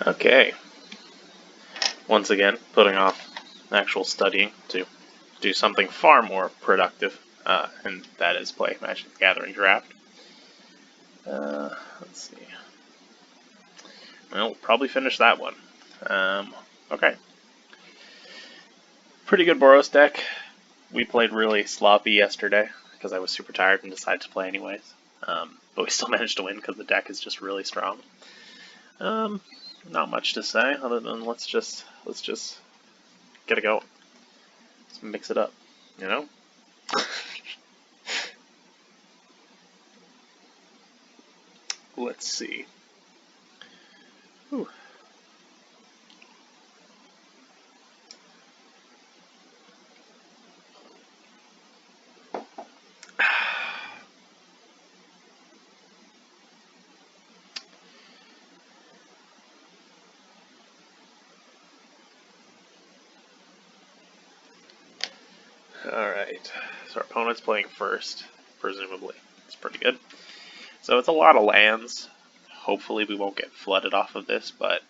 Okay. Once again, putting off actual studying to do something far more productive, and that is play Magic the Gathering Draft. Let's see. Well, we'll probably finish that one. Okay. Pretty good Boros deck. We played really sloppy yesterday because I was super tired and decided to play anyways. But we still managed to win because the deck is just really strong. Not much to say other than let's just get it going. Let's mix it up, you know? Let's see. Whew. Alright, so our opponent's playing first, presumably. It's pretty good. So it's a lot of lands. Hopefully we won't get flooded off of this, but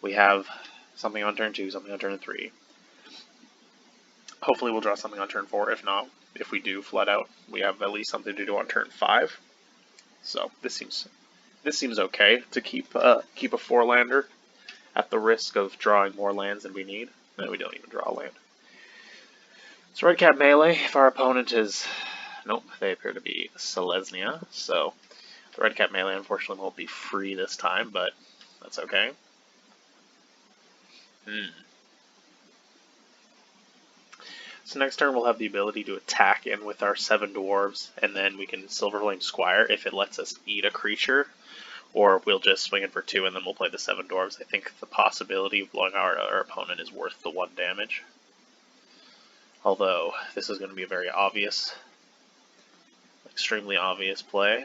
we have something on turn 2, something on turn 3. Hopefully we'll draw something on turn 4. If not, if we do flood out, we have at least something to do on turn 5. So this seems okay to keep a 4-lander at the risk of drawing more lands than we need. No, we don't even draw a land. So red cap melee, if our opponent is... Nope, they appear to be Selesnya, so the red cap melee unfortunately won't be free this time, but that's okay. So next turn we'll have the ability to attack in with our 7 dwarves, and then we can Silverflame Squire if it lets us eat a creature, or we'll just swing it for 2 and then we'll play the 7 dwarves. I think the possibility of blowing out our opponent is worth the 1 damage. Although, this is going to be a very obvious, extremely obvious play.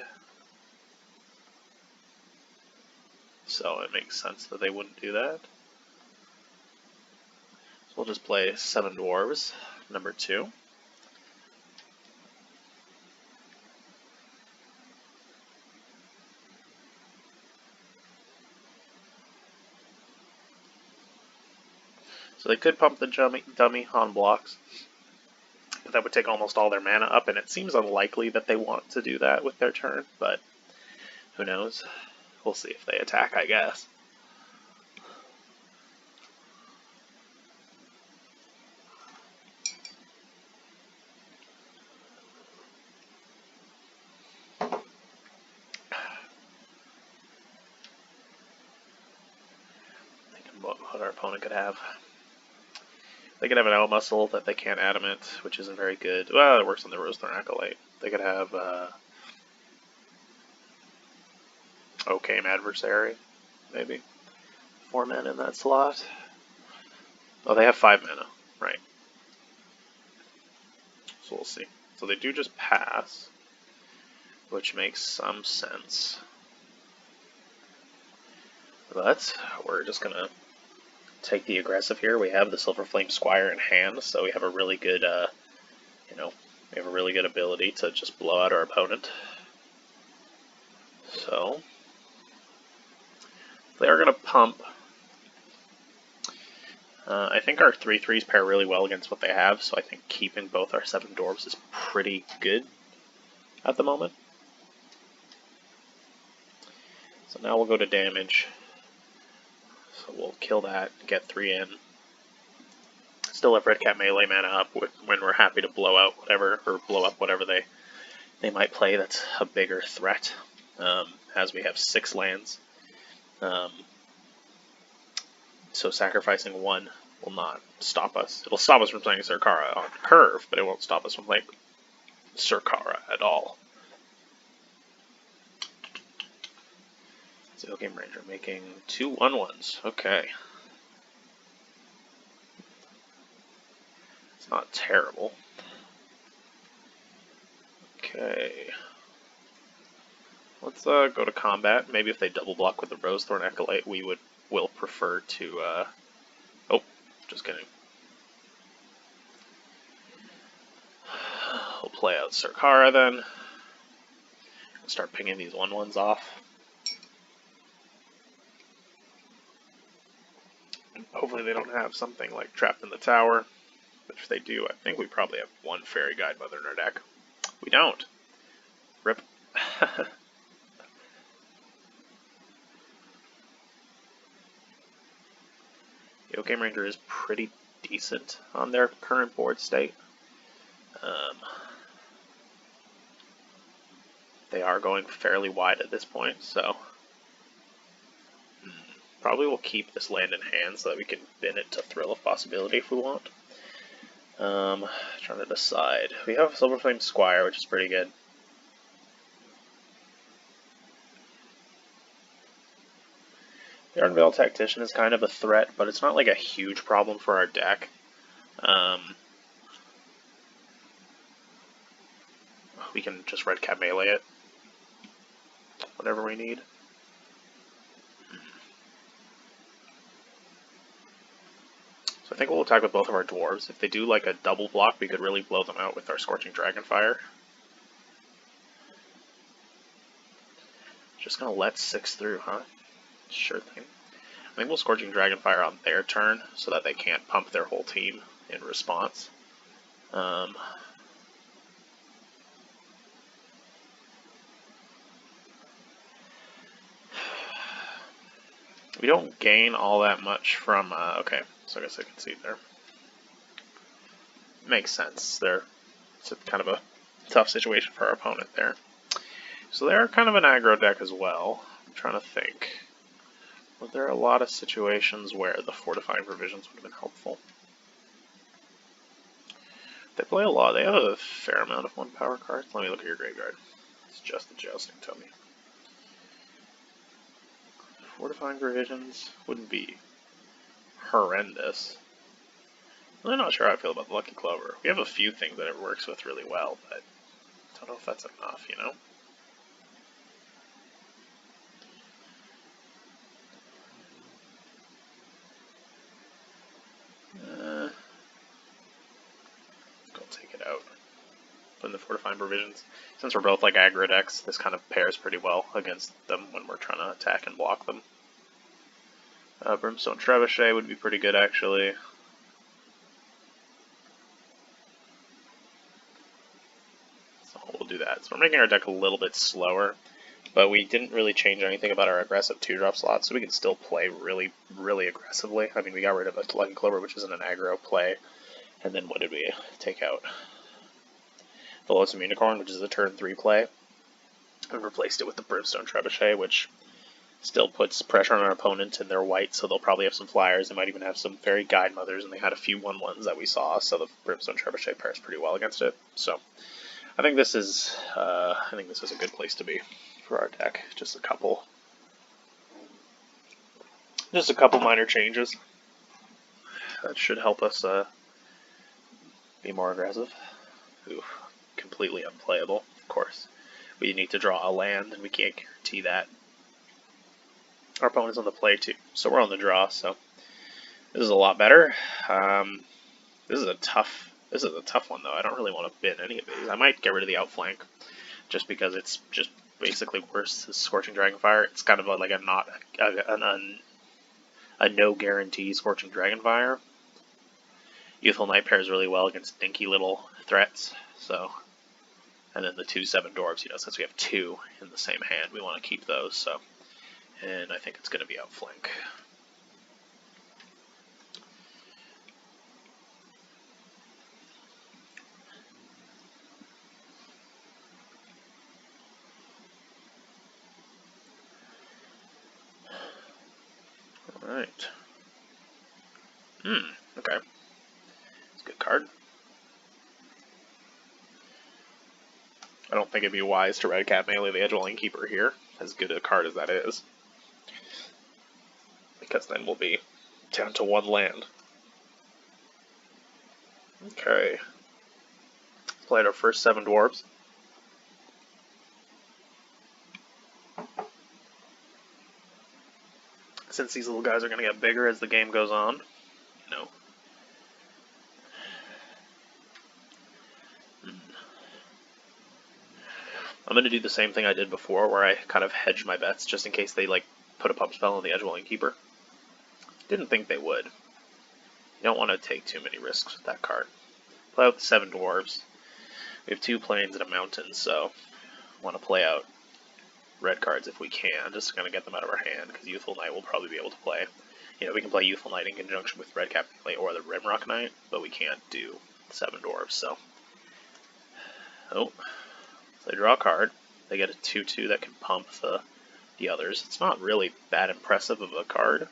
So it makes sense that they wouldn't do that. So we'll just play 7 dwarves, number 2. So they could pump the dummy on blocks, but that would take almost all their mana up, and it seems unlikely that they want to do that with their turn, but who knows? We'll see if they attack, I guess. Thinking about what our opponent could have. They could have an Owl Muscle that they can't Adamant, which isn't very good. Well, it works on the Rosethorn Acolyte. They could have Okame Adversary, maybe. 4 mana in that slot. Oh, they have 5 mana, right. So we'll see. So they do just pass, which makes some sense. But we're just gonna take the aggressive here. We have the Silverflame Squire in hand, so we have a really good, we have a really good ability to just blow out our opponent. So they are gonna pump. I think our 3/3s pair really well against what they have, so I think keeping both our 7 dwarves is pretty good at the moment. So now we'll go to damage. So we'll kill that, get 3 in. Still have red cap melee mana up when we're happy to blow out whatever, or blow up whatever they might play that's a bigger threat, as we have 6 lands. So sacrificing 1 will not stop us. It'll stop us from playing Surkara on curve, but it won't stop us from playing Surkara at all. So Game Ranger making 2 1/1s. Okay. It's not terrible. Okay. Let's go to combat. Maybe if they double block with the Rosethorn Acolyte, will prefer to oh, just kidding. We'll play out Surkara then. Start pinging these 1/1s off. Hopefully they don't have something like Trapped in the Tower. But if they do, I think we probably have one Fairy Guide Mother in our deck. We don't. Rip. Yoke Ranger is pretty decent on their current board state. They are going fairly wide at this point, so probably we'll keep this land in hand so that we can bin it to Thrill of Possibility if we want. Trying to decide. We have Silverflame Squire, which is pretty good. The Ardenvale Tactician is kind of a threat, but it's not like a huge problem for our deck. We can just red cap melee it whenever we need. So I think we'll attack with both of our dwarves. If they do like a double block, we could really blow them out with our Scorching Dragonfire. Just gonna let 6 through, huh? Sure thing. I think we'll Scorching Dragonfire on their turn so that they can't pump their whole team in response. We don't gain all that much from, okay, so I guess I can see there. Makes sense. It's kind of a tough situation for our opponent there. So they're kind of an aggro deck as well. I'm trying to think. Were there a lot of situations where the Fortifying Provisions would have been helpful? They play a lot. They have a fair amount of 1-power cards. Let me look at your graveyard. It's just adjusting, tell me. Fortifying Provisions wouldn't be horrendous. I'm not sure how I feel about the Lucky Clover. We have a few things that it works with really well, but I don't know if that's enough, you know? Go take it out. Put in the Fortifying Provisions. Since we're both like aggro decks, this kind of pairs pretty well against them when we're trying to attack and block them. Brimstone Trebuchet would be pretty good, actually. So we'll do that. So we're making our deck a little bit slower, but we didn't really change anything about our aggressive 2-drop slot, so we can still play really, really aggressively. I mean, we got rid of a Lucky Clover, which isn't an aggro play, and then what did we take out? The Lotus Unicorn, which is a turn 3 play, and replaced it with the Brimstone Trebuchet, which still puts pressure on our opponent, and they're white, so they'll probably have some flyers. They might even have some Fairy Guide Mothers, and they had a few 1/1s that we saw, so the Brimstone Trebuchet pairs pretty well against it. So I think this is a good place to be for our deck. Just a couple minor changes that should help us be more aggressive. Ooh, completely unplayable, of course. We need to draw a land, and we can't guarantee that. Our opponent's on the play too, so we're on the draw. So this is a lot better. This is a tough one though. I don't really want to bin any of these. I might get rid of the outflank, just because it's just basically worse than Scorching Dragonfire. It's kind of like a no guarantee Scorching Dragonfire. Youthful Knight pairs really well against dinky little threats. So, and then the 2/7 dwarves. You know, since we have 2 in the same hand, we want to keep those. So. And I think it's going to be outflank. Alright. Okay. It's a good card. I don't think it'd be wise to red cap melee the Edgewelling Keeper here, as good a card as that is. Because then we'll be down to 1 land. Okay. Let's play our first 7 dwarves. Since these little guys are going to get bigger as the game goes on. No. I'm going to do the same thing I did before, where I kind of hedge my bets just in case they like put a pump spell on the Edgewelling Keeper. Didn't think they would. You don't want to take too many risks with that card. Play out the 7 dwarves. We have 2 plains and a mountain, so want to play out red cards if we can, just going to get them out of our hand, because Youthful Knight will probably be able to play. You know, we can play Youthful Knight in conjunction with Red Cap or the Rimrock Knight, but we can't do 7 dwarves, so. Oh, so they draw a card. They get a 2/2 that can pump the others. It's not really that impressive of a card.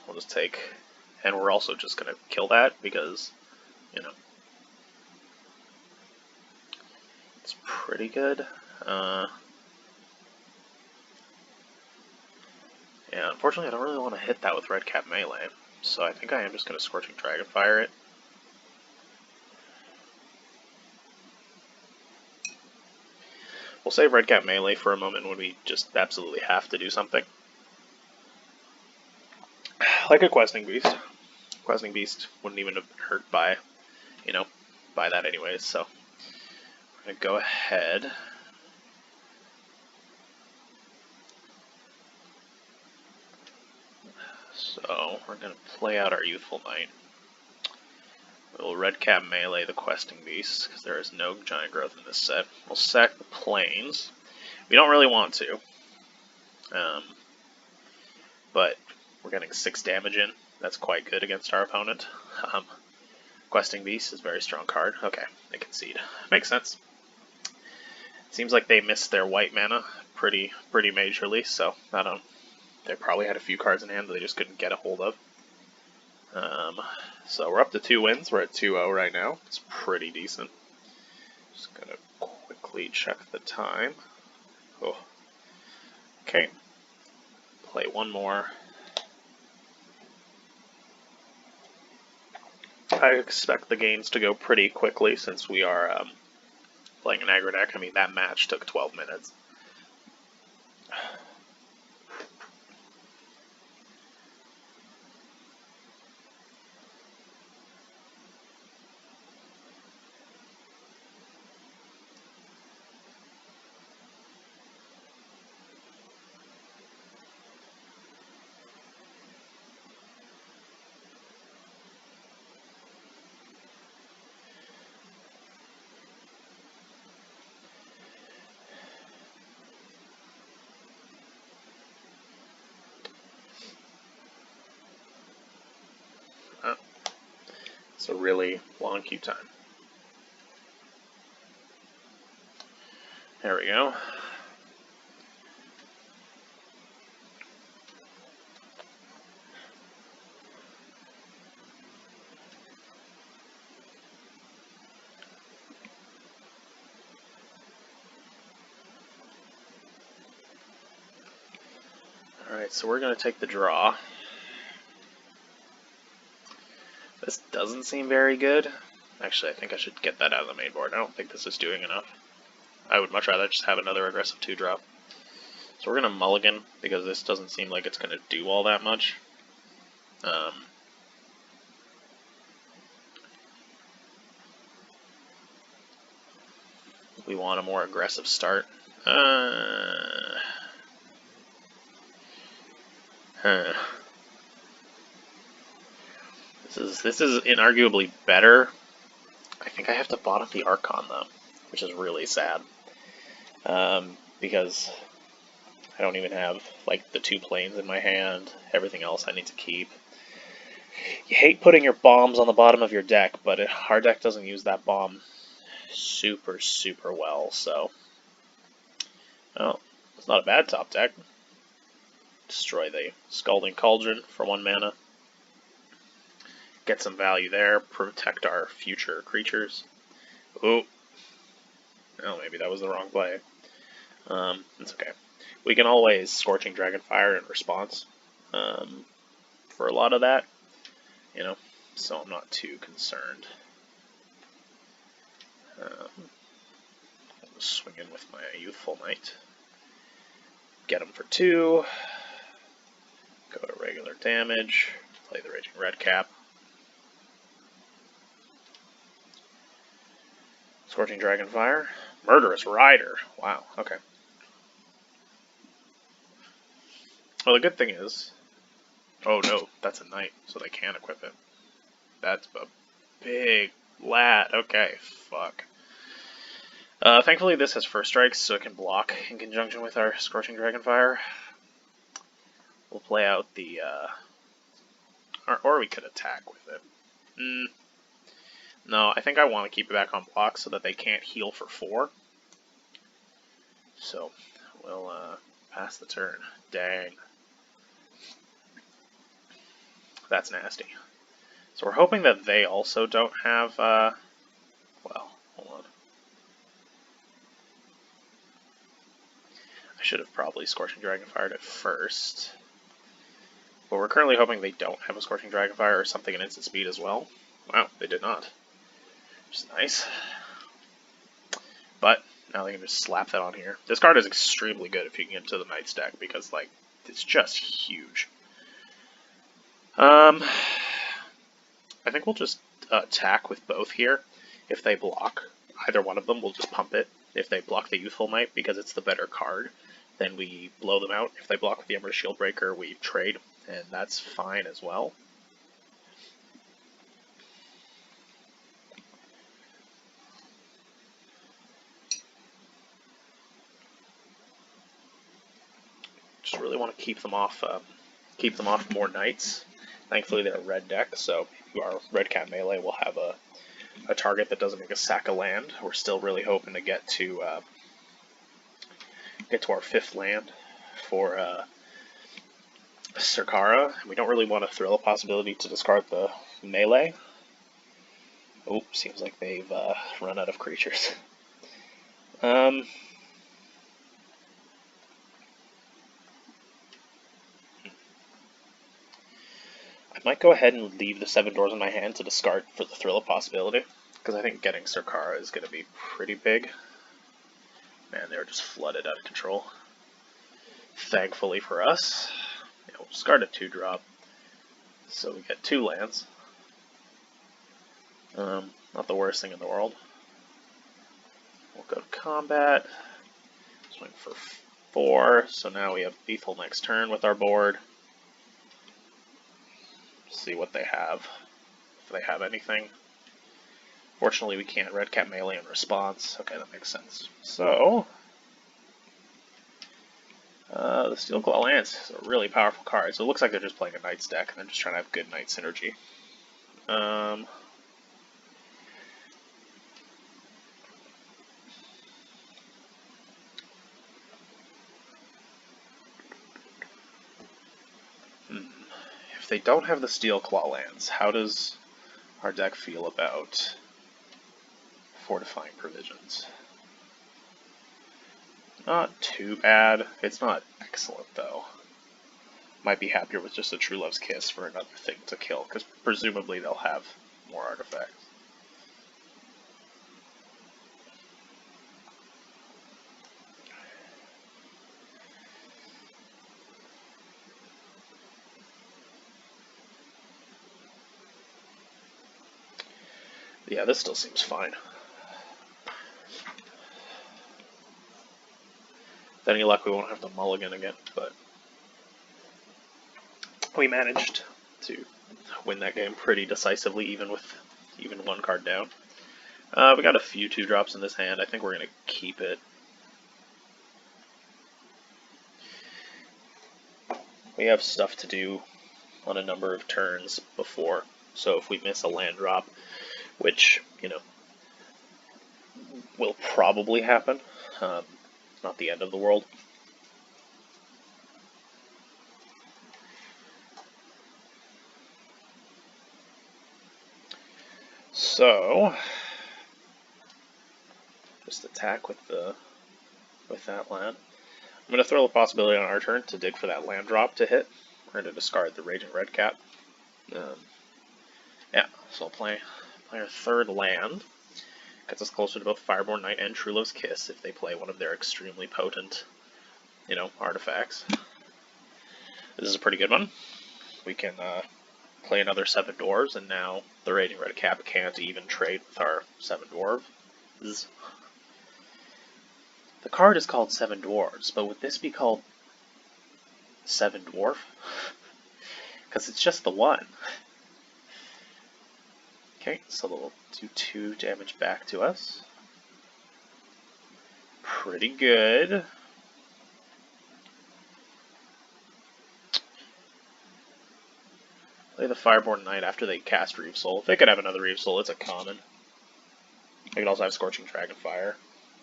We'll just take, and we're also just going to kill that because, you know, it's pretty good. Yeah, unfortunately I don't really want to hit that with Red Cap Melee, so I think I am just going to Scorching Dragonfire it. We'll save Red Cap Melee for a moment when we just absolutely have to do something. Like a Questing Beast. Questing Beast wouldn't even have been hurt by, you know, by that anyways, so we're going to go ahead. So we're going to play out our Youthful Knight. We'll Red Cap Melee the Questing Beast, because there is no Giant Growth in this set. We'll sack the Plains. We don't really want to, but we're getting 6 damage in. That's quite good against our opponent. Questing Beast is a very strong card. Okay, they concede. Makes sense. Seems like they missed their white mana pretty majorly, so I don't. They probably had a few cards in hand that they just couldn't get a hold of. So we're up to 2 wins. We're at 2-0 right now. It's pretty decent. Just gonna quickly check the time. Oh. Okay. Play one more. I expect the games to go pretty quickly since we are playing an aggro deck. I mean, that match took 12 minutes. It's a really long queue time. There we go. Alright, so we're going to take the draw. This doesn't seem very good. Actually, I think I should get that out of the main board. I don't think this is doing enough. I would much rather just have another aggressive 2-drop. So we're going to mulligan, because this doesn't seem like it's going to do all that much. We want a more aggressive start. This is inarguably better. I think I have to bottom the Archon though, which is really sad. Because I don't even have like the 2 plains in my hand. Everything else I need to keep. You hate putting your bombs on the bottom of your deck, but our deck doesn't use that bomb super well, so. Oh, it's not a bad top deck. Destroy the Scalding Cauldron for 1 mana. Get some value there, protect our future creatures. Ooh. Oh, maybe that was the wrong play. It's okay. We can always Scorching Dragonfire in response for a lot of that, you know, so I'm not too concerned. I'll swing in with my Youthful Knight. Get him for 2. Go to regular damage. Play the Raging Redcap. Scorching Dragonfire. Murderous Rider. Wow, okay. Well, the good thing is... Oh no, that's a knight, so they can't equip it. That's a big lad. Okay, fuck. Thankfully this has first strikes, so it can block in conjunction with our Scorching Dragonfire. We'll play out the, or we could attack with it. No, I think I want to keep it back on block so that they can't heal for 4. So, we'll, pass the turn. Dang. That's nasty. So we're hoping that they also don't have, well, hold on. I should have probably Scorching Dragonfired it first. But we're currently hoping they don't have a Scorching Dragonfire or something in instant speed as well. Wow, they did not. Which is nice. But now they can just slap that on here. This card is extremely good if you can get into the Knight's deck because, like, it's just huge. I think we'll just attack with both here. If they block either one of them, we'll just pump it. If they block the Youthful Knight because it's the better card, then we blow them out. If they block with the Ember Shieldbreaker, we trade, and that's fine as well. Just really want to keep them off more knights. Thankfully, they're a red deck, so our red cat melee will have a target that doesn't make us sack a land. We're still really hoping to get to our 5th land for Sarkara. We don't really want to throw a possibility to discard the melee. Oh, seems like they've run out of creatures. I might go ahead and leave the 7 doors in my hand to discard for the Thrill of Possibility, because I think getting Sarkara is going to be pretty big. Man, they're just flooded out of control. Thankfully for us, we'll discard a 2-drop, so we get 2 lands. Not the worst thing in the world. We'll go to combat, swing for 4, so now we have Lethal next turn with our board. See what they have, if they have anything. Fortunately, we can't red cat melee in response. Okay, that makes sense. So, the Steelclaw Lance is a really powerful card. So it looks like they're just playing a Knight's deck, and they're just trying to have good Knight synergy. If they don't have the Steelclaw Lance, how does our deck feel about Fortifying Provisions? Not too bad. It's not excellent, though. Might be happier with just a True Love's Kiss for another thing to kill, because presumably they'll have more artifacts. Yeah, this still seems fine. With any luck, we won't have to mulligan again, but we managed to win that game pretty decisively, even with 1 card down. We got a few 2-drops in this hand. I think we're going to keep it. We have stuff to do on a number of turns before, so if we miss a land drop, which, will probably happen, not the end of the world. So, just attack with that land. I'm going to throw the possibility on our turn to dig for that land drop to hit, or to discard the Raging Red Cap. Yeah, so I'll play our 3rd land. Gets us closer to both Fireborn Knight and True Love's Kiss if they play one of their extremely potent, artifacts. This is a pretty good one. We can play another 7 dwarves, and now the Raging Red Cap can't even trade with our 7 dwarves. The card is called 7 Dwarves, but would this be called 7 dwarf. Because it's just the 1. Okay, so they'll do 2 damage back to us. Pretty good. Play the Fireborn Knight after they cast Reeve Soul. If they could have another Reeve Soul, it's a common. They could also have Scorching Dragonfire.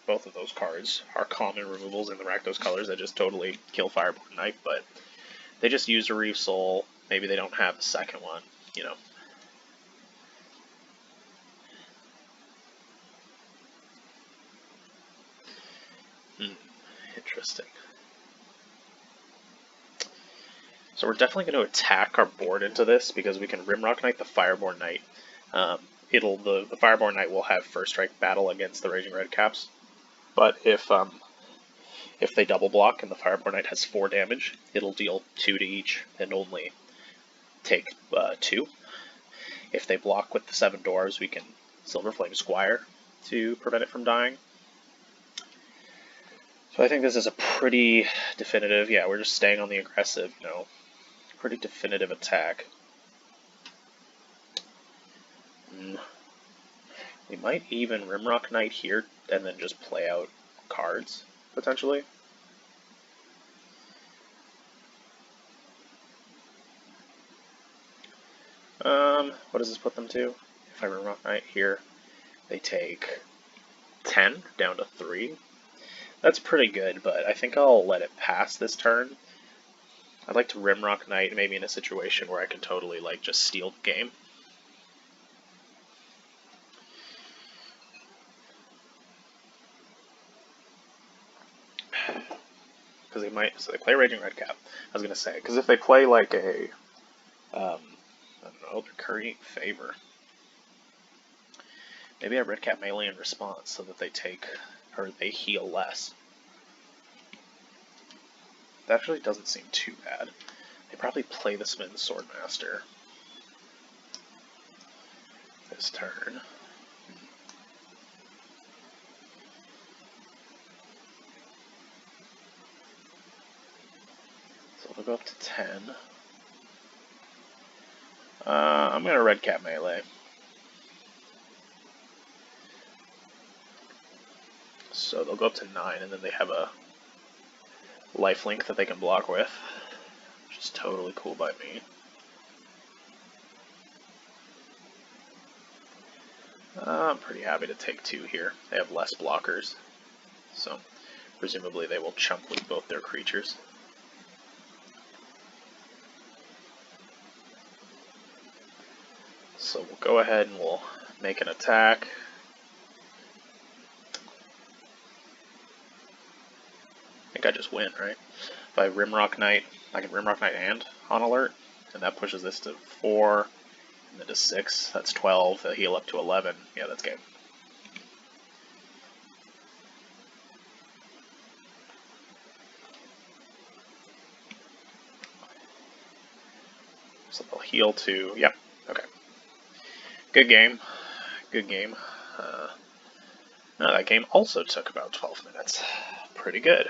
Both of those cards are common removals in the Rakdos colors that just totally kill Fireborn Knight, but they just used a Reeve Soul. Maybe they don't have a second one, you know. Interesting. So we're definitely going to attack our board into this because we can Rimrock Knight the Fireborn Knight. The Fireborn Knight will have first strike battle against the Raging Redcaps, but if they double block and the Fireborn Knight has 4 damage, it'll deal 2 to each and only take 2. If they block with the 7 Dwarves, we can Silver Flame Squire to prevent it from dying. So I think this is a pretty definitive, yeah, we're just staying on the aggressive, you know, pretty definitive attack. We might even Rimrock Knight here and then just play out cards, potentially. What does this put them to? If I Rimrock Knight here, they take 10 down to 3. That's pretty good, but I think I'll let it pass this turn. I'd like to Rimrock Knight maybe in a situation where I can totally like just steal the game. Because they might, so they play Raging Redcap. I was gonna say, because if they play like a, I don't know, Recurring Favor. Maybe I Redcap melee in response so that they take, or they heal less. That actually doesn't seem too bad. They probably play the Smith Swordmaster this turn. So we'll go up to 10. I'm going to Redcap melee. So they'll go up to 9, and then they have a lifelink that they can block with, which is totally cool by me. I'm pretty happy to take 2 here. They have less blockers, so presumably they will chump with both their creatures. So we'll go ahead and we'll make an attack. I think I just win, right? If I Rimrock Knight, I can Rimrock Knight and on alert, and that pushes this to 4, and then to 6, that's 12, they'll heal up to 11. Yeah, that's game. So they'll heal to, yep, okay. Good game. Good game. No, that game also took about 12 minutes. Pretty good.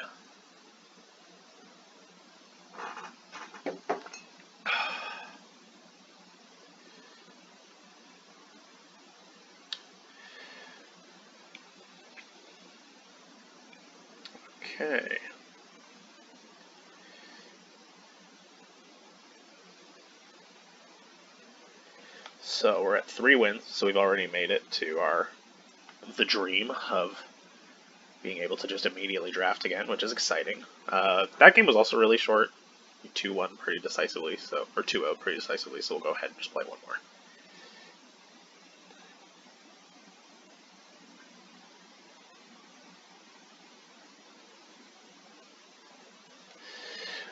Okay. So we're at 3 wins, so we've already made it to the dream of being able to just immediately draft again, which is exciting. That game was also really short. 2-1 pretty decisively, so, or 2-0 pretty decisively, so we'll go ahead and just play one more.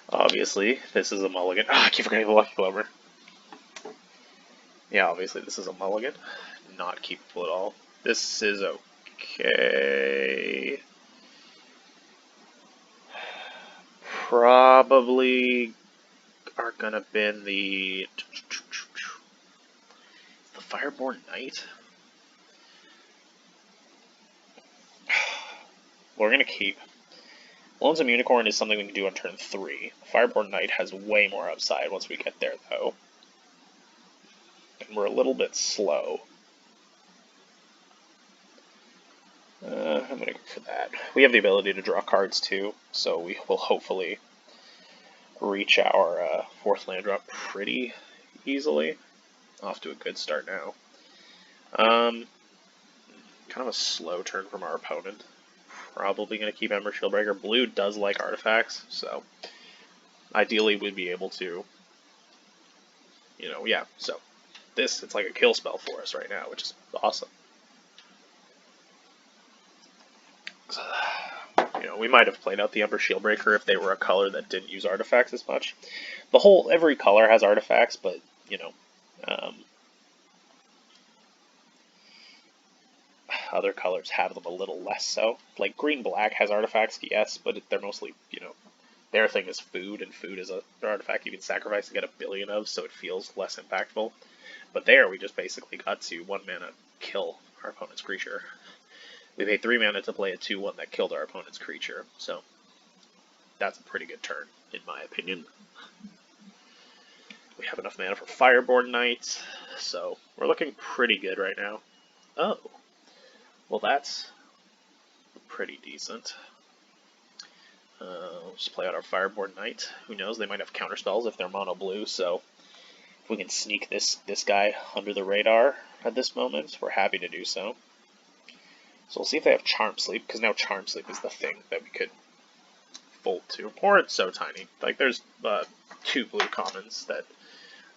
Obviously, this is a mulligan. I keep forgetting the Lucky Glover. Yeah, obviously this is a mulligan. Not keepable at all. This is okay. Probably are gonna bin the Fireborn Knight. We're gonna keep. Lonesome Unicorn is something we can do on turn 3. Fireborn Knight has way more upside once we get there, though. And we're a little bit slow. I'm going to go for that. We have the ability to draw cards, too, so we will hopefully reach our 4th land drop pretty easily. Off to a good start now. Kind of a slow turn from our opponent. Probably going to keep Ember Shieldbreaker. Blue does like artifacts, so ideally we'd be able to, yeah. So this, it's like a kill spell for us right now, which is awesome. We might have played out the Ember Shieldbreaker if they were a color that didn't use artifacts as much. Every color has artifacts, but, other colors have them a little less so. Like green-black has artifacts, yes, but they're mostly, their thing is food, and food is an artifact you can sacrifice to get a billion of, so it feels less impactful. But there, we just basically got to 1 mana kill our opponent's creature. We paid 3 mana to play a 2/1 that killed our opponent's creature, so that's a pretty good turn, in my opinion. We have enough mana for Fireborn Knight, so we're looking pretty good right now. Oh, well that's pretty decent. We'll just play out our Fireborn Knight. Who knows, they might have counterspells if they're mono blue, so if we can sneak this guy under the radar at this moment, we're happy to do so. So we'll see if they have Charm Sleep, because now Charm Sleep is the thing that we could fold to. Or it's so tiny. Like, there's 2 blue commons that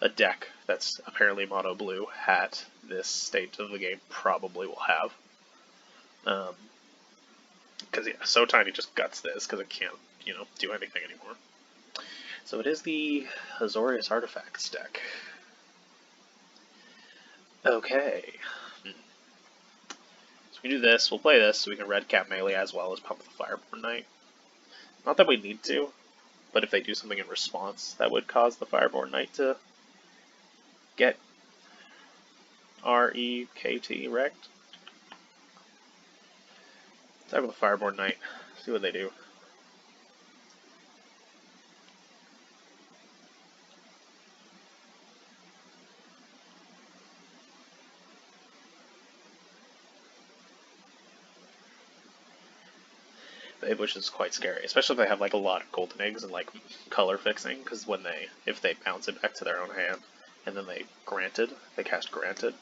a deck that's apparently mono blue at this stage of the game probably will have. Because, yeah, so tiny just guts this, because it can't, do anything anymore. So it is the Azorius Artifacts deck. Okay. We do this, we'll play this, so we can red cap melee as well as pump the Fireborn Knight. Not that we need to, but if they do something in response, that would cause the Fireborn Knight to get R-E-K-T wrecked. Attack with the Fireborn Knight, see what they do. Which is quite scary, especially if they have like a lot of golden eggs and like color fixing, because if they bounce it back to their own hand and then they cast Granted,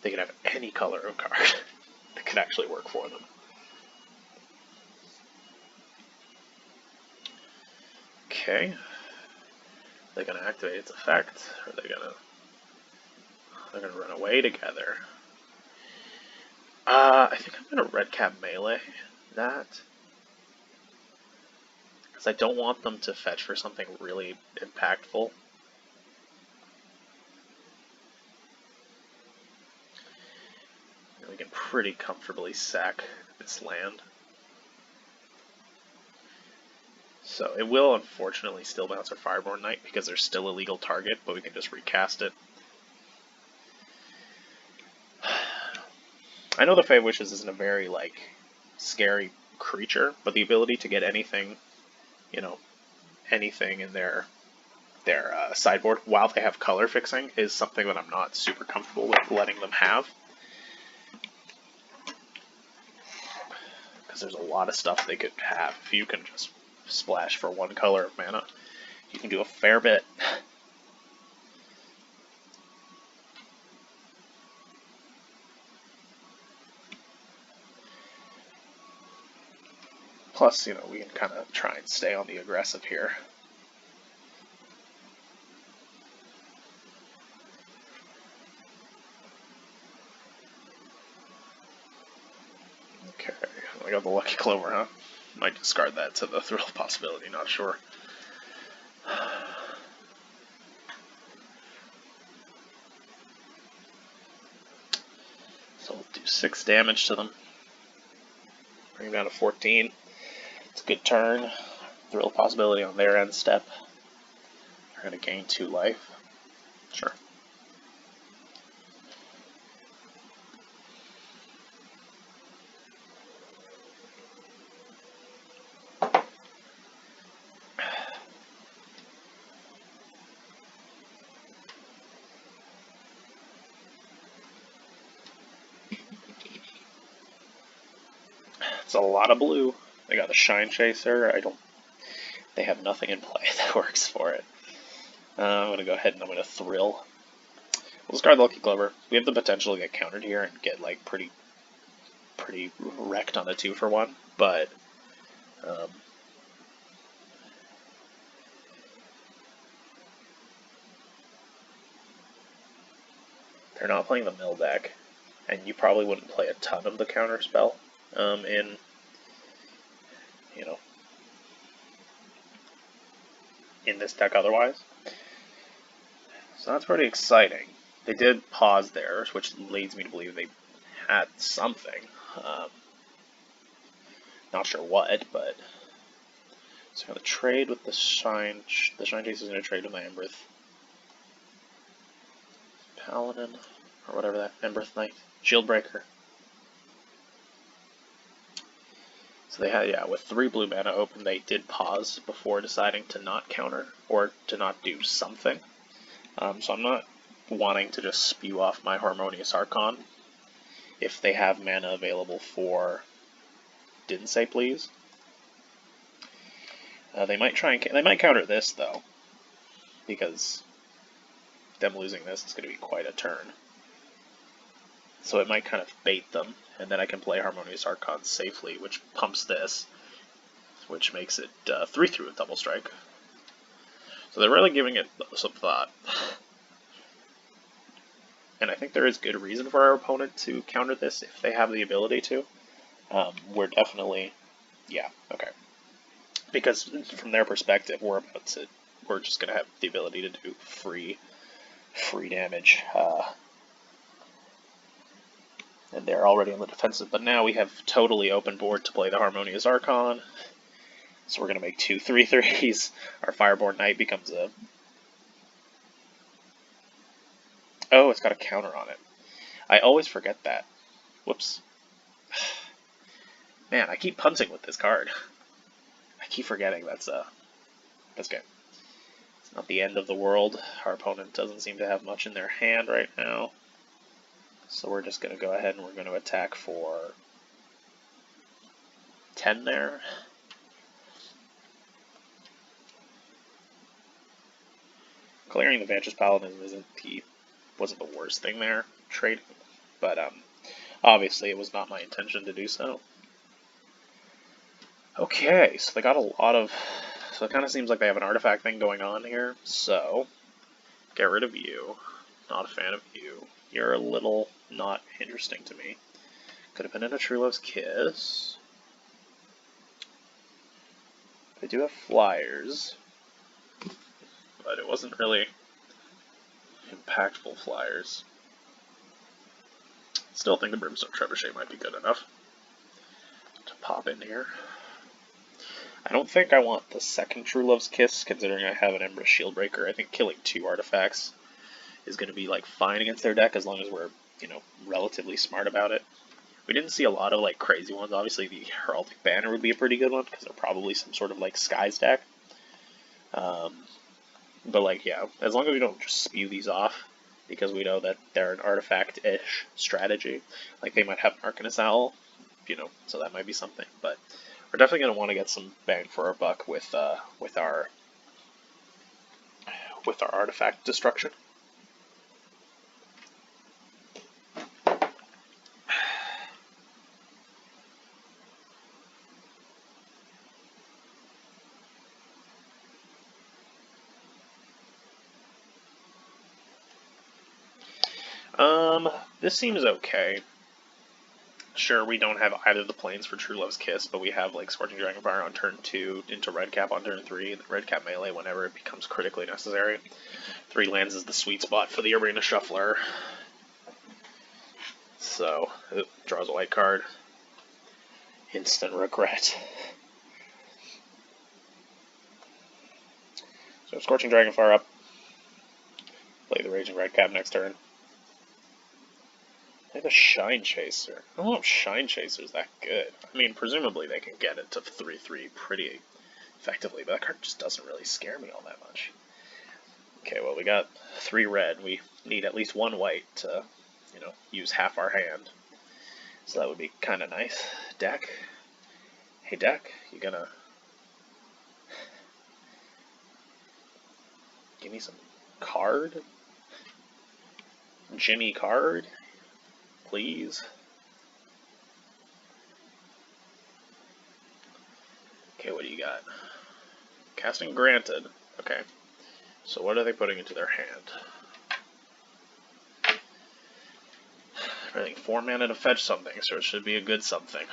they can have any color of card that could actually work for them. Okay, are they gonna activate its effect, or are they're gonna run away together? I think I'm gonna red cap melee that. I don't want them to fetch for something really impactful. And we can pretty comfortably sack this land. So it will unfortunately still bounce our Fireborn Knight because there's still a legal target, but we can just recast it. I know the Fae Wishes isn't a very scary creature, but the ability to get anything anything in their sideboard while they have color fixing is something that I'm not super comfortable with letting them have. Because there's a lot of stuff they could have. If you can just splash for 1 color of mana, you can do a fair bit. Plus, we can kind of try and stay on the aggressive here. Okay, I got the Lucky Clover, huh? Might discard that to the Thrill possibility, not sure. So we'll do 6 damage to them. Bring them down to 14. It's a good turn. Thrill possibility on their end step. They're going to gain 2 life. Sure. It's a lot of blue. They got a Shine Chaser. They have nothing in play that works for it. I'm going to go ahead and I'm going to Thrill. We'll discard the Lucky Clover. We have the potential to get countered here and get like pretty wrecked on a 2-for-1, but they're not playing the mill deck, and you probably wouldn't play a ton of the counter spell in, in this deck otherwise. So that's pretty exciting. They did pause theirs, which leads me to believe they had something. Not sure what, but so I'm gonna trade with the Shine. The Shine Chaser is gonna trade with my Embereth Paladin, or whatever that Embereth Knight, Shieldbreaker. So they had, yeah, with 3 blue mana open, they did pause before deciding to not counter or to not do something. So I'm not wanting to just spew off my Harmonious Archon if they have mana available for Didn't Say Please. They might try and they might counter this though, because them losing this is going to be quite a turn. So it might kind of bait them, and then I can play Harmonious Archon safely, which pumps this, which makes it 3/3 with Double Strike. So they're really giving it some thought. And I think there is good reason for our opponent to counter this if they have the ability to. We're definitely, yeah, okay. Because from their perspective, we're just gonna have the ability to do free damage, and they're already on the defensive. But now we have totally open board to play the Harmonious Archon, so we're gonna make 2 3/3s. Our Fireborn Knight becomes a. Oh, it's got a counter on it. I always forget that. Whoops. Man, I keep punting with this card. I keep forgetting that's good. It's not the end of the world. Our opponent doesn't seem to have much in their hand right now. So we're just going to go ahead and we're going to attack for 10 there. Clearing the Vantress Paladin wasn't the worst thing there, trading, but obviously it was not my intention to do so. Okay, so they got a lot of, so it kind of seems like they have an artifact thing going on here, so get rid of you. Not a fan of you. You're a little not interesting to me. Could have been in a True Love's Kiss. They do have flyers, but it wasn't really impactful flyers. Still think the Brimstone Trebuchet might be good enough to pop in here. I don't think I want the second True Love's Kiss, considering I have an Embereth Shieldbreaker. I think killing 2 artifacts is going to be like fine against their deck as long as we're, relatively smart about it. We didn't see a lot of like crazy ones. Obviously, the Heraldic Banner would be a pretty good one because they're probably some sort of like Skies deck. But like, yeah, as long as we don't just spew these off, because we know that they're an artifact-ish strategy. Like they might have an Arcanist Owl, so that might be something. But we're definitely going to want to get some bang for our buck with our artifact destruction. This seems okay. Sure, we don't have either of the planes for True Love's Kiss, but we have like Scorching Dragonfire on turn 2, into Redcap on turn 3, and Redcap melee whenever it becomes critically necessary. 3 lands is the sweet spot for the Arena Shuffler. So, it draws a white card. Instant regret. So Scorching Dragonfire up. Play the Raging Redcap next turn. They have a Shine Chaser. I don't know if Shine Chaser's that good. I mean, presumably they can get it to 3/3 pretty effectively, but that card just doesn't really scare me all that much. Okay, well, we got 3 red. We need at least 1 white to, use half our hand. So that would be kind of nice. Deck. Hey deck, you gonna give me some card? Jimmy card? Please? Okay, what do you got? Casting granted. Okay. So what are they putting into their hand? I think 4 mana to fetch something, so it should be a good something.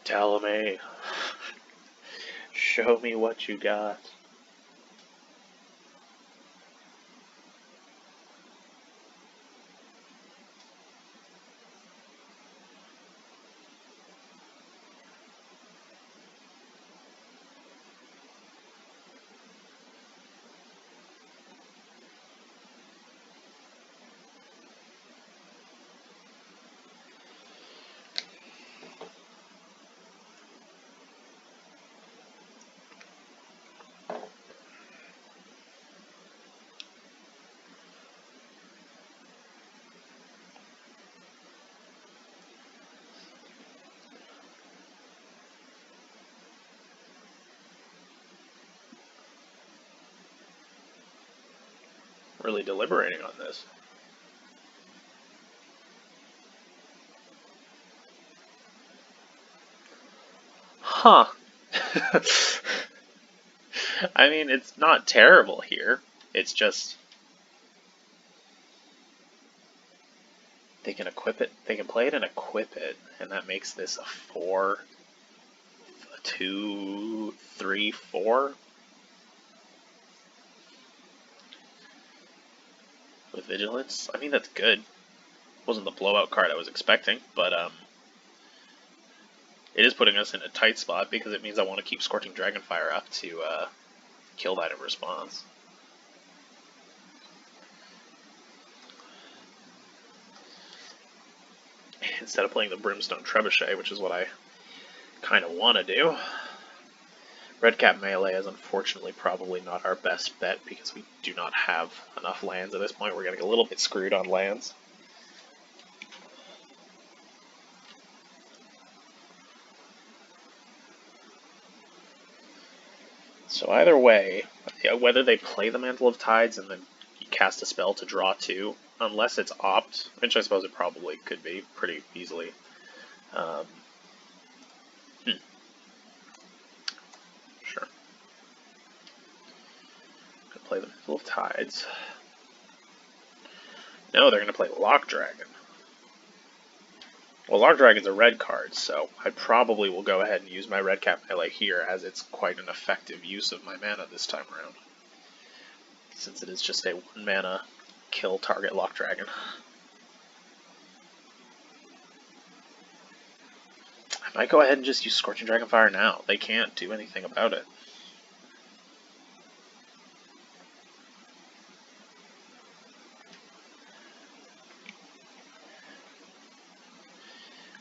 Tell me. Show me what you got. Really deliberating on this. Huh. I mean, it's not terrible here. It's just they can equip it. They can play it and equip it, and that makes this a 4, 2, 3, 4 with vigilance. I mean, that's good. Wasn't the blowout card I was expecting, but it is putting us in a tight spot because it means I want to keep Scorching Dragonfire up to kill that in response. Instead of playing the Brimstone Trebuchet, which is what I kind of want to do. Red Cap Melee is unfortunately probably not our best bet because we do not have enough lands at this point. We're getting a little bit screwed on lands. So either way, whether they play the Mantle of Tides and then you cast a spell to draw 2, unless it's opt, which I suppose it probably could be pretty easily. Sure. Could play the Mantle of Tides. No, they're going to play Lock Dragon. Well, Lock Dragon's a red card, so I probably will go ahead and use my Red Cap Melee here, as it's quite an effective use of my mana this time around. Since it is just a 1 mana kill target Lock Dragon. I might go ahead and just use Scorching Dragonfire now. They can't do anything about it.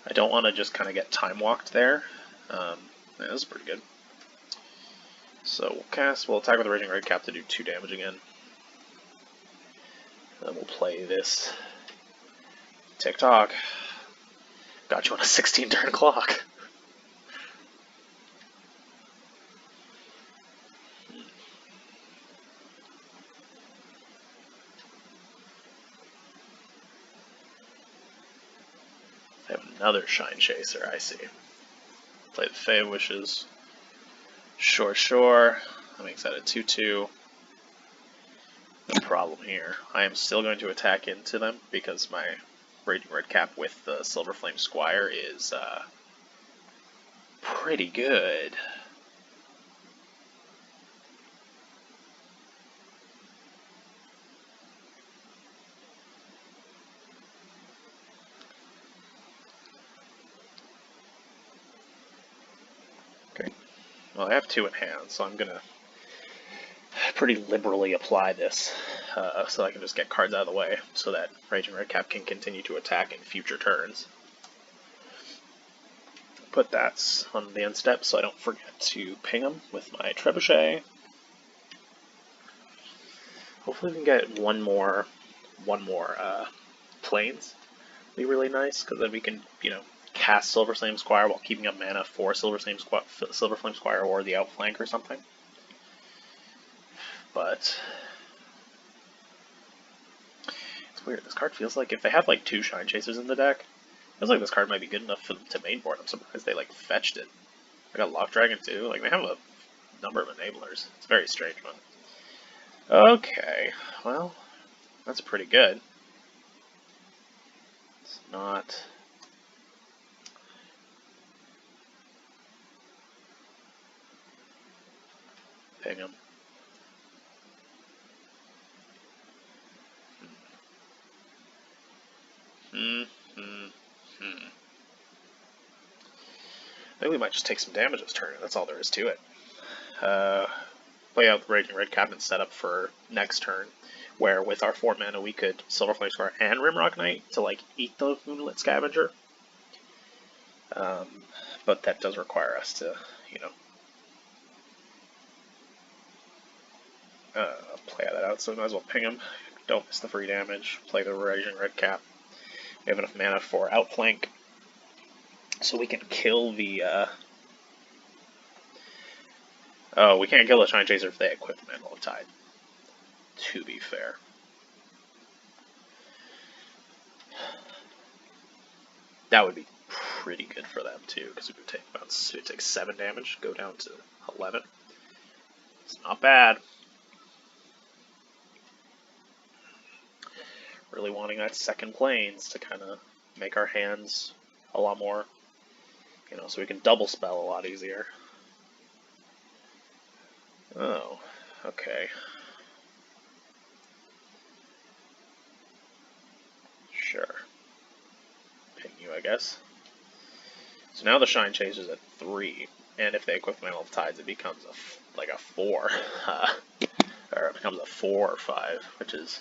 I don't want to just kind of get time-walked there. Yeah, this is pretty good. So we'll attack with the Raging Red Cap to do 2 damage again. And then we'll play this TikTok. Got you on a 16-turn clock. I have another Shine Chaser, I see. Play the Fey Wishes. Sure. That makes that a 2/2. No problem here. I am still going to attack into them because my Raging Red Cap with the Silver Flame Squire is pretty good. Okay. Well, I have 2 in hand, so I'm gonna pretty liberally apply this, so I can just get cards out of the way, so that Raging Redcap can continue to attack in future turns. Put that on the end step so I don't forget to ping him with my Trebuchet. Hopefully we can get one more planes. Be really nice, because then we can, cast Silver Flame Squire while keeping up mana for Silver Flame Squire or the outflank or something. But it's weird. This card feels like if they have like 2 Shine Chasers in the deck, it feels like this card might be good enough for them to mainboard. I'm surprised they like fetched it. I got Lock Dragon too. Like they have a number of enablers. It's a very strange one. Okay, well, that's pretty good. It's not. Ping him. I think we might just take some damage this turn. That's all there is to it. Play out the Raging Redcap and set up for next turn, where with our 4 mana we could Silver Flame Squire and Rimrock Knight to like eat the Moonlit Scavenger. But that does require us to, play that out. So we might as well ping him. Don't miss the free damage. Play the Raging Redcap. We have enough mana for Outflank, so we can kill the. Oh, we can't kill the Shine Chaser if they equip the Mantle of Tide. To be fair. That would be pretty good for them too, because we would take 7 damage, go down to 11. It's not bad. Really wanting that second Plains to kind of make our hands a lot more, so we can double spell a lot easier. Oh, okay. Sure. Ping you, I guess. So now the Shine Chaser's at 3, and if they equip Mantle of Tides, it becomes like a 4. Or it becomes a 4 or 5, which is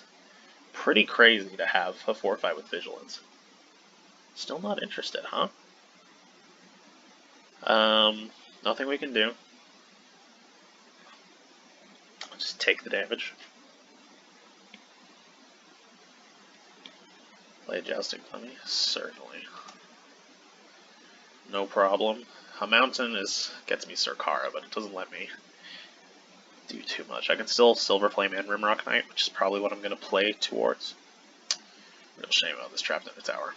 pretty crazy to have a 4 or 5 with Vigilance. Still not interested, huh? Nothing we can do. I'll just take the damage. Play Jousting Dummy? Certainly. No problem. A mountain gets me Sarkara, but it doesn't let me do too much. I can still Silver Flame and Rimrock Knight, which is probably what I'm going to play towards. Real shame about this trapped in the tower.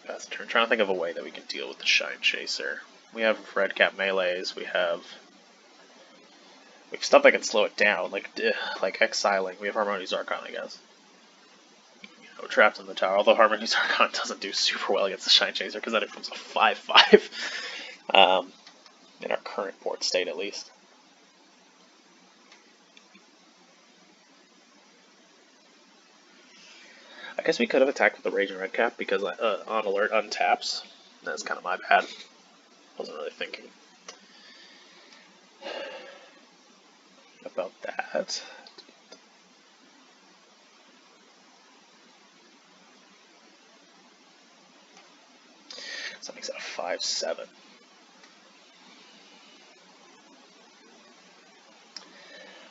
Pass the turn. Trying to think of a way that we can deal with the Shine Chaser. We have Redcap melees. We have stuff that can slow it down, like exiling. We have Harmony's Archon, I guess. Trapped in the tower. Although Harmony's Archon doesn't do super well against the Shine Chaser because then it becomes a 5/5. In our current board state, at least. I guess we could have attacked with the Raging Redcap because on alert untaps. That's kind of my bad. Wasn't really thinking about that. So that makes it a 5/7.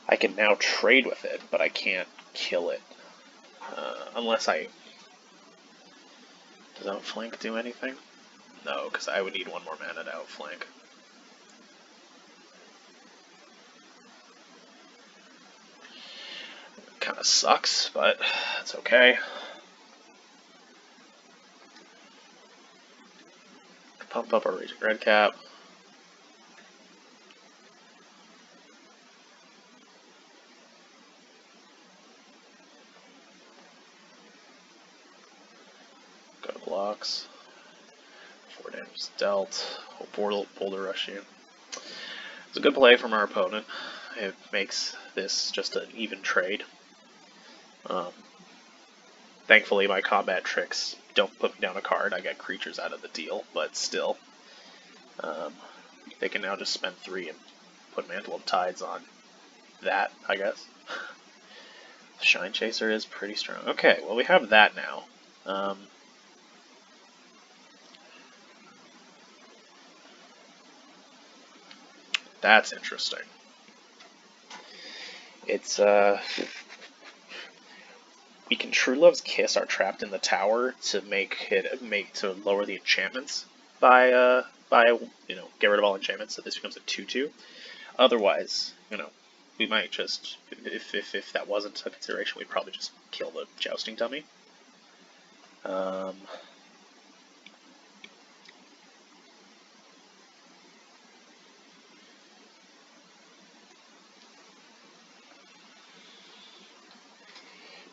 I can now trade with it, but I can't kill it. Unless I... Does Outflank do anything? No, because I would need 1 more mana to Outflank. Kind of sucks, but it's okay. Pump up our Raging Redcap. Go to blocks. 4 damage dealt. We'll Boulder Rush you. It's a good play from our opponent. It makes this just an even trade. Thankfully, my combat tricks don't put me down a card. I get creatures out of the deal, but still. They can now just spend 3 and put Mantle of Tides on that, I guess. Shine Chaser is pretty strong. Okay, well we have that now. That's interesting. It's, we can True Love's Kiss our Trapped in the Tower to to lower the enchantments by you know, get rid of all enchantments, so this becomes a 2/2. Otherwise, you know, we might just, if that wasn't a consideration, we'd probably just kill the Jousting Dummy.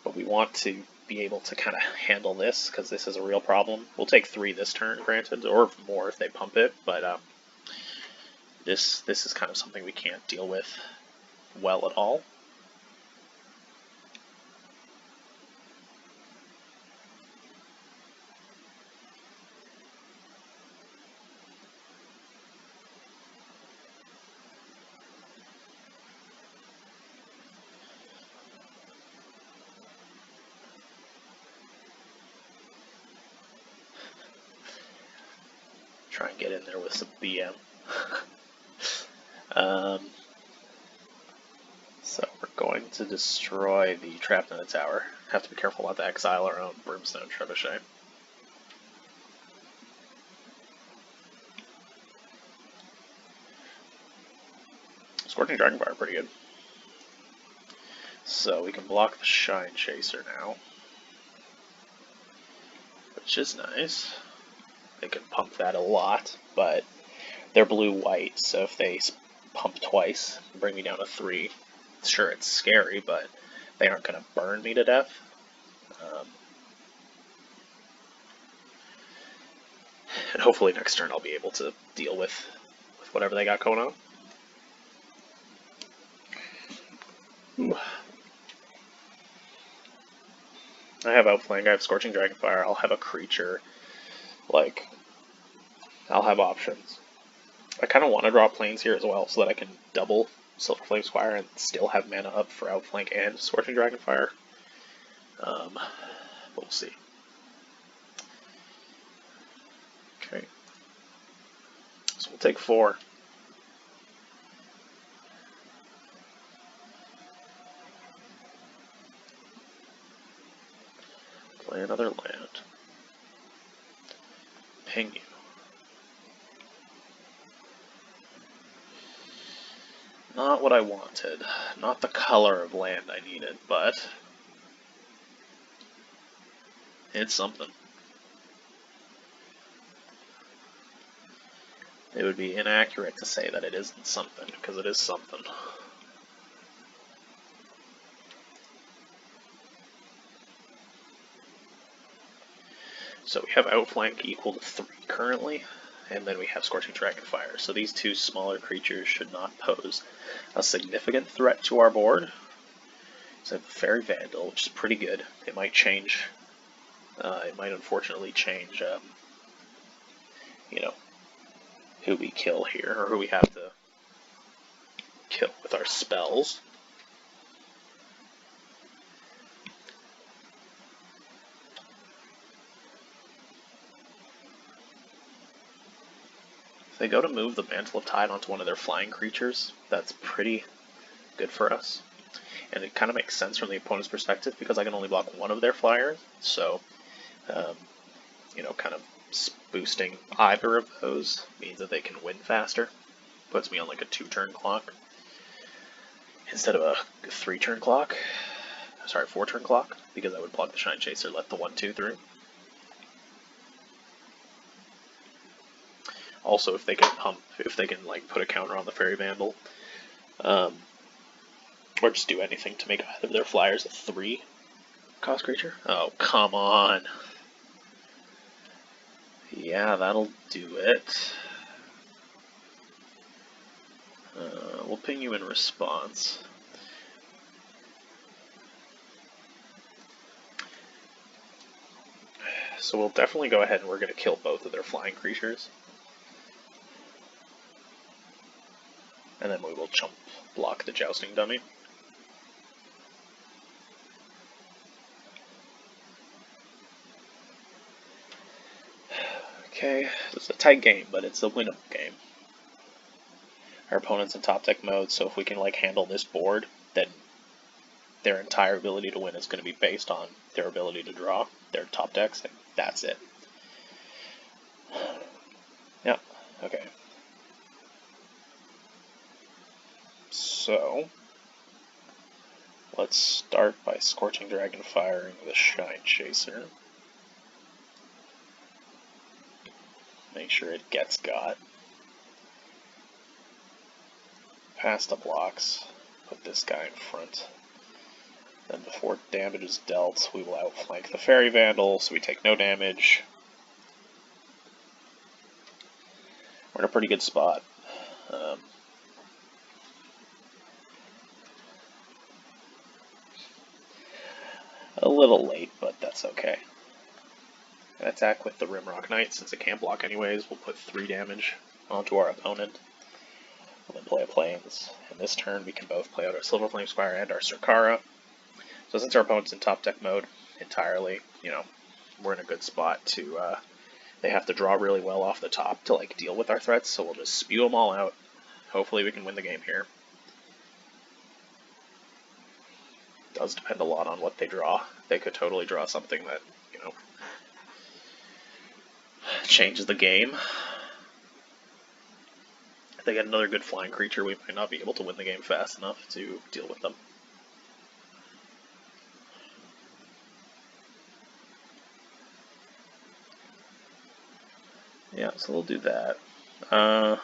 But we want to be able to kind of handle this, because this is a real problem. We'll take 3 this turn, granted, or more if they pump it, but this is kind of something we can't deal with well at all. Try and get in there with some BM. So we're going to destroy the Trapped in the Tower. Have to be careful not to exile our own Brimstone Trebuchet. Scorching Dragonfire, pretty good. So we can block the Shine Chaser now, which is nice. They can pump that a lot, but they're blue-white, so if they pump twice and bring me down to 3, sure, it's scary, but they aren't going to burn me to death. And hopefully next turn I'll be able to deal with whatever they got going on. Ooh. I have Outflank, I have Scorching Dragonfire, I'll have a creature. Like, I'll have options. I kind of want to draw Plains here as well, so that I can double Silver Flame Squire and still have mana up for Outflank and Scorching Dragonfire. But we'll see. Okay. So we'll take 4. Play another land. Ping you. Not what I wanted. Not the color of land I needed, but it's something. It would be inaccurate to say that it isn't something, because it is something. So we have Outflank equal to 3 currently, and then we have Scorching Dragonfire. So these 2 smaller creatures should not pose a significant threat to our board. So Fairy Vandal, which is pretty good. It might change. It might unfortunately change, you know, who we kill here, or who we have to kill with our spells. If they go to move the Mantle of Tide onto one of their flying creatures, that's pretty good for us. And it kind of makes sense from the opponent's perspective, because I can only block one of their flyers, so, you know, kind of boosting either of those means that they can win faster. Puts me on like a 2-turn clock instead of a 3-turn clock. Sorry, 4-turn clock, because I would block the Shine Chaser, let the 1/2 through. Also, if they can like put a counter on the Fairy Vandal, or just do anything to make either of their flyers a 3 cost creature. Oh, come on. Yeah, that'll do it. We'll ping you in response. So we'll definitely go ahead and we're going to kill both of their flying creatures. And then we will jump block the Jousting Dummy. Okay, it's a tight game, but it's a winnable game. Our opponent's in top deck mode, so if we can handle this board, then their entire ability to win is going to be based on their ability to draw their top decks, and that's it. Yeah, okay. So, let's start by Scorching Dragon firing the Shine Chaser. Make sure it gets got. Pass the blocks, put this guy in front. Then before damage is dealt, we will outflank the Fairy Vandal, so we take no damage. We're in a pretty good spot. A little late, but that's okay. Attack with the Rimrock Knight, since it can't block anyways, we'll put 3 damage onto our opponent. We'll then play a Plains. In this turn, we can both play out our Silver Flame Spire and our Sarkara. So since our opponent's in top deck mode entirely, we're in a good spot to, they have to draw really well off the top to, deal with our threats, so we'll just spew them all out. Hopefully we can win the game here. Does depend a lot on what they draw. They could totally draw something that, changes the game. If they get another good flying creature, we might not be able to win the game fast enough to deal with them. Yeah, so we'll do that. I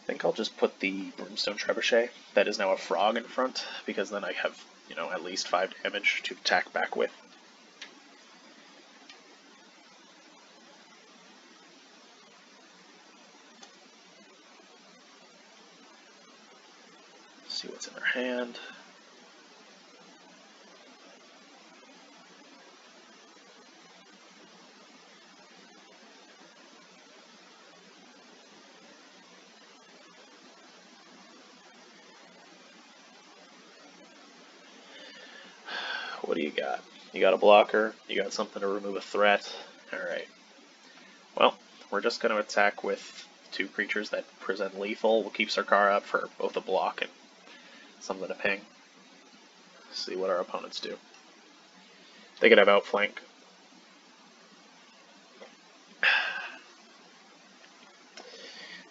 think I'll just put the Brimstone Trebuchet, that is now a frog, in front, because then I have, at least 5 damage to attack back with. See what's in our hand. What do you got? You got a blocker, you got something to remove a threat. Alright. Well, we're just going to attack with 2 creatures that present lethal. We'll keep Sarkara up for both a block and something to ping. See what our opponents do. They could have outflank.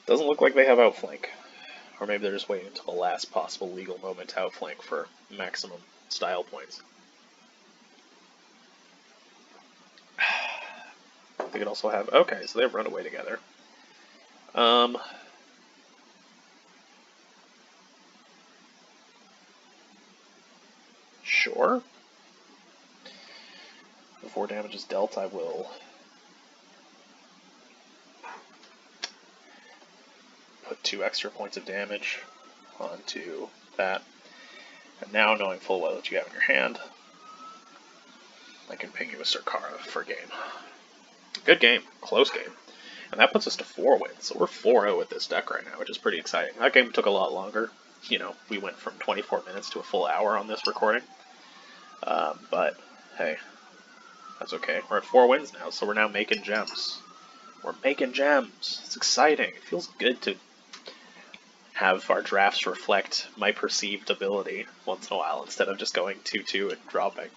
Doesn't look like they have outflank. Or maybe they're just waiting until the last possible legal moment to outflank for maximum style points. They could also have... Okay, so they have Runaway together. Sure. Before damage is dealt, I will put 2 extra points of damage onto that. And now, knowing full well that you have in your hand, I can ping you with Sarkara for game. Good game. Close game. And that puts us to 4 wins, so we're 4-0 with this deck right now, which is pretty exciting. That game took a lot longer. We went from 24 minutes to a full hour on this recording. But, hey, that's okay. We're at 4 wins now, so we're now making gems. We're making gems. It's exciting. It feels good to have our drafts reflect my perceived ability once in a while, instead of just going 2-2 and dropping.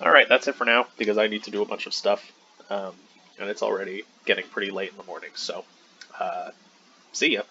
Alright, that's it for now, because I need to do a bunch of stuff, and it's already getting pretty late in the morning, so see ya.